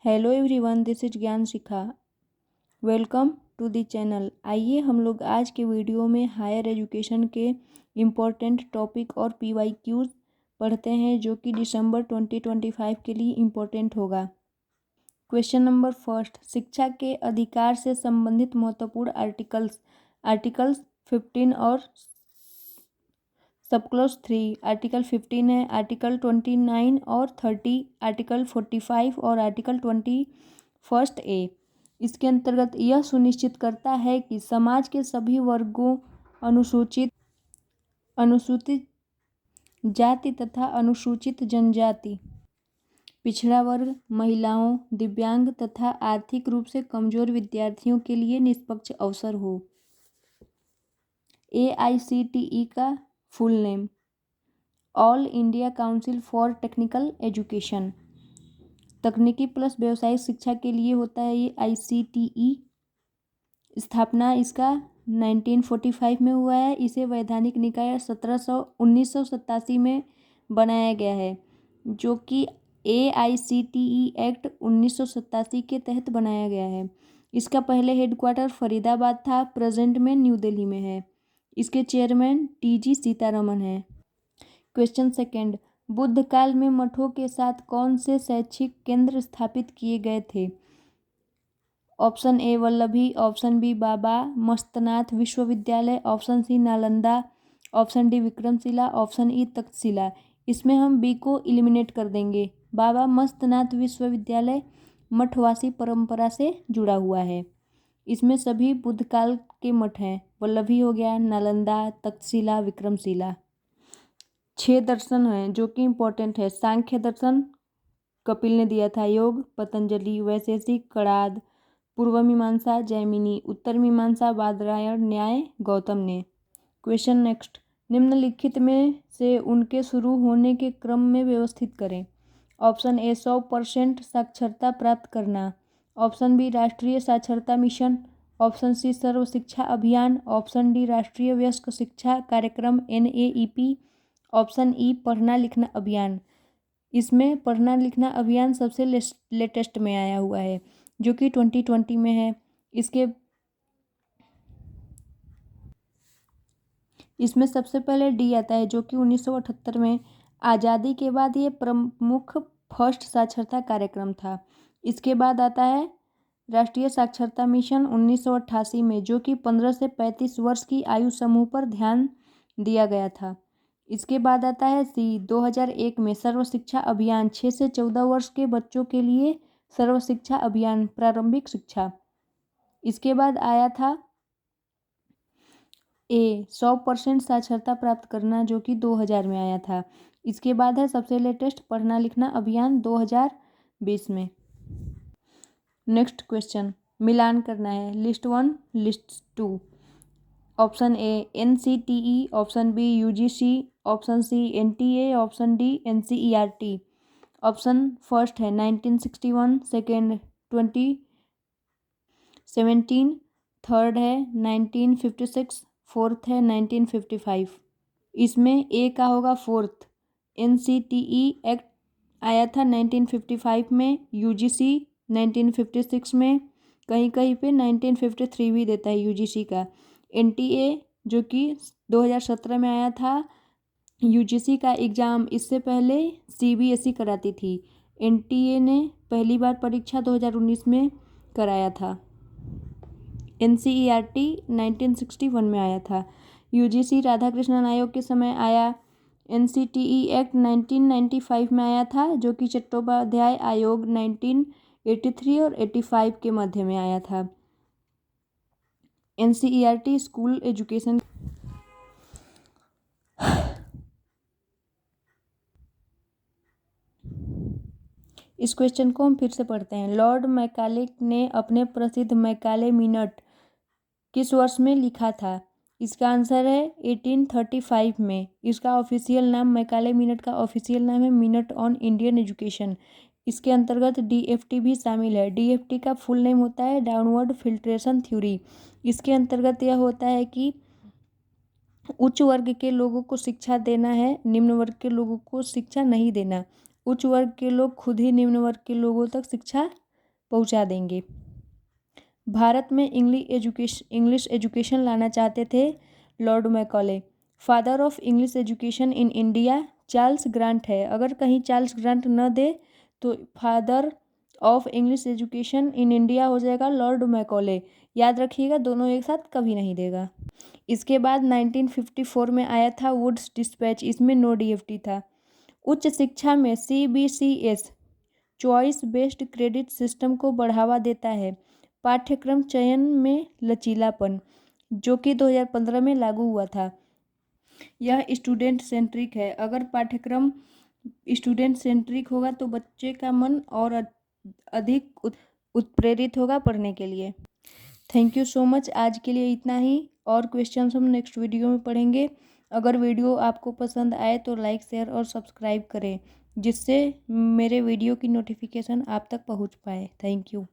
Hello everyone, this is Gyan Shikha. Welcome to the channel. आइए हम लोग आज के वीडियो में हायर एजुकेशन के इम्पोर्टेंट टॉपिक और PYQs पढ़ते हैं जो कि दिसंबर 2025 के लिए इम्पोर्टेंट होगा। क्वेश्चन नंबर फर्स्ट, शिक्षा के अधिकार से संबंधित महत्वपूर्ण आर्टिकल्स 15 और सब क्लॉज 3। आर्टिकल 15 है, आर्टिकल 29 और 30, आर्टिकल 45 और आर्टिकल 21A। इसके अंतर्गत यह सुनिश्चित करता है कि समाज के सभी वर्गों, अनुसूचित जाति तथा अनुसूचित जनजाति, पिछड़ा वर्ग, महिलाओं, दिव्यांग तथा आर्थिक रूप से कमजोर विद्यार्थियों के लिए निष्पक्ष अवसर हो। AICTE का full name all India council for technical education. तकनीकी प्लस व्यावसायिक शिक्षा के लिए होता है ये ICTE। स्थापना इसका 1945 में हुआ है। इसे वैधानिक निकाय 1987 में बनाया गया है, जो कि AICTE एक्ट 1987 के तहत बनाया गया है। इसका पहले हेडक्वार्टर फरीदाबाद था, प्रेजेंट में न्यू दिल्ली में है। इसके चेयरमैन TG सीतारमन है। क्वेश्चन सेकंड, बुद्ध काल में मठों के साथ कौन से शैक्षिक केंद्र स्थापित किए गए थे? Option A Vallabhi, option B Baba Mastnath विश्वविद्यालय, option C Nalanda, option D Vikramshila, option E Takshashila. इसमें हम बी को एलिमिनेट कर देंगे। बाबा मस्तनाथ विश्वविद्यालय मठवासी परंपरा से जुड़ा हुआ है। इसमें सभी बुद्ध काल के मठ हैं। वल्लभी हो गया, नालंदा, तक्षशिला, विक्रमशिला। 6 दर्शन हैं जो कि इम्पोर्टेंट है। सांख्य दर्शन कपिल ने दिया था, योग पतंजलि, वैशेषिक कणाद, पूर्व मीमांसा जैमिनी, उत्तर मीमांसा बादरायण, न्याय गौतम ने। क्वेश्चन नेक्स्ट, निम्नलिखित में से उनके शुरू होने के क्रम में व्यवस्थित करें। ऑप्शन ए 100% साक्षरता प्राप्त करना, ऑप्शन बी राष्ट्रीय साक्षरता मिशन, ऑप्शन सी सर्व शिक्षा अभियान, ऑप्शन डी राष्ट्रीय वयस्क शिक्षा कार्यक्रम NAEP, ऑप्शन ई पढ़ना लिखना अभियान। इसमें पढ़ना लिखना अभियान सबसे लेटेस्ट में आया हुआ है, जो कि 2020 में है। इसमें सबसे पहले डी आता है, जो कि 1978 में। आज़ादी के बाद ये प्रमुख फर्स्ट साक्षरता कार्यक्रम था। इसके बाद आता है राष्ट्रीय साक्षरता मिशन 1988 में, जो कि 15 से 35 वर्ष की आयु समूह पर ध्यान दिया गया था। इसके बाद आता है सी 2001 में सर्व शिक्षा अभियान, 6 से 14 वर्ष के बच्चों के लिए सर्व शिक्षा अभियान प्रारंभिक शिक्षा। इसके बाद आया था ए 100% साक्षरता प्राप्त करना, जो कि 2000 में आया था। इसके बाद है सबसे लेटेस्ट पढ़ना लिखना अभियान 2020 में। नेक्स्ट क्वेश्चन, मिलान करना है, list 1 list 2। Option A NCTE, option B UGC, option C NTA, option D NCERT। Option first है 1961, सेकेंड 2017, थर्ड है 1956, फोर्थ है 1955। इसमें ए का होगा फोर्थ। NCTE एक्ट आया था 1955 में, UGC 1956 में, कहीं कहीं पे 1953 भी देता है UGC का। NTA जो कि 2017 में आया था। UGC का एग्ज़ाम इससे पहले CBSE कराती थी। NTA ने पहली बार परीक्षा 2019 में कराया था। NCERT 1961 में आया था। UGC राधाकृष्णन आयोग के समय आया। NCTE एक्ट 1995 में आया था, जो कि चट्टोपाध्याय आयोग 1983 और 85 के मध्य में आया था। NCERT school education. इस क्वेश्चन को हम फिर से पढ़ते हैं। लॉर्ड मैकाले ने अपने प्रसिद्ध मैकाले मिनट किस वर्ष में लिखा था? इसका आंसर है 1835 में। इसका ऑफिशियल नाम, मैकाले मिनट का ऑफिशियल नाम है मिनट ऑन इंडियन एजुकेशन। इसके अंतर्गत DFT भी शामिल है। DFT का फुल नेम होता है डाउनवर्ड फिल्ट्रेशन थ्योरी। इसके अंतर्गत यह होता है कि उच्च वर्ग के लोगों को शिक्षा देना है, निम्न वर्ग के लोगों को शिक्षा नहीं देना। उच्च वर्ग के लोग खुद ही निम्न वर्ग के लोगों तक शिक्षा पहुंचा देंगे। भारत में इंग्लिश एजुकेशन लाना चाहते थे Lord Macaulay. Father of English education in India Charles grant है। अगर कहीं चार्ल्स ग्रांट न दे तो father of English education in India हो जाएगा लॉर्ड मैकॉले। याद रखिएगा, दोनों एक साथ कभी नहीं देगा। इसके बाद 1954 में आया था वुड्स डिस्पैच, इसमें नो डीएफटी था। उच्च शिक्षा में CBCS choice based credit system को बढ़ावा देता है। पाठ्यक्रम चयन में लचीलापन, जो कि 2015 में लागू हुआ था। यह स्टूडेंट सेंट्रिक है। अगर पाठ्यक्रम स्टूडेंट सेंट्रिक होगा तो बच्चे का मन और अधिक उत्प्रेरित होगा पढ़ने के लिए। Thank you so much. आज के लिए इतना ही, और क्वेश्चंस हम नेक्स्ट वीडियो में पढ़ेंगे। अगर वीडियो आपको पसंद आए तो लाइक, शेयर और सब्सक्राइब करें, जिससे मेरे वीडियो की नोटिफिकेशन आप तक पहुंच पाए। Thank you.